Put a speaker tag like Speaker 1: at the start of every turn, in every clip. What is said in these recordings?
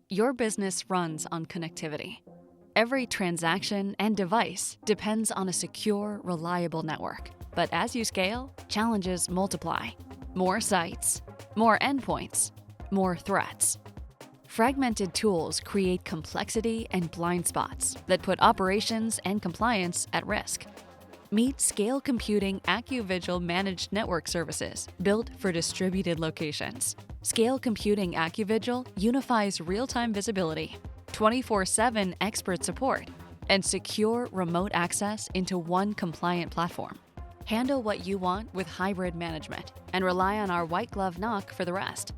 Speaker 1: Your business runs on connectivity. Every transaction and device depends on a secure, reliable network. But as you scale, challenges multiply. More sites, more endpoints, more threats. Fragmented tools create complexity and blind spots that put operations and compliance at risk. Meet Scale Computing AcuVigil Managed Network Services, built for distributed locations. Scale Computing AcuVigil unifies real-time visibility, 24/7 expert support, and secure remote access into one compliant platform. Handle what you want with hybrid management and rely on our white glove knock for the rest.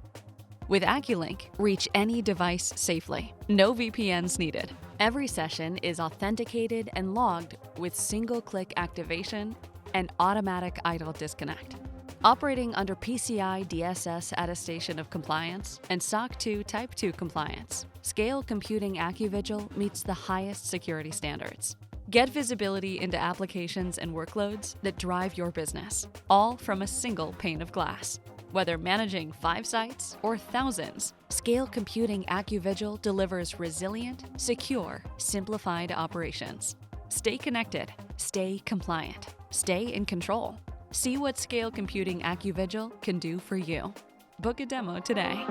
Speaker 1: With AcuLink, reach any device safely. No VPNs needed. Every session is authenticated and logged with single-click activation and automatic idle disconnect. Operating under PCI DSS attestation of compliance and SOC 2 Type 2 compliance, Scale Computing AcuVigil meets the highest security standards. Get visibility into applications and workloads that drive your business, all from a single pane of glass. Whether managing 5 sites or thousands, Scale Computing AcuVigil delivers resilient, secure, simplified operations. Stay connected, stay compliant, stay in control. See what Scale Computing AcuVigil can do for you. Book a demo today.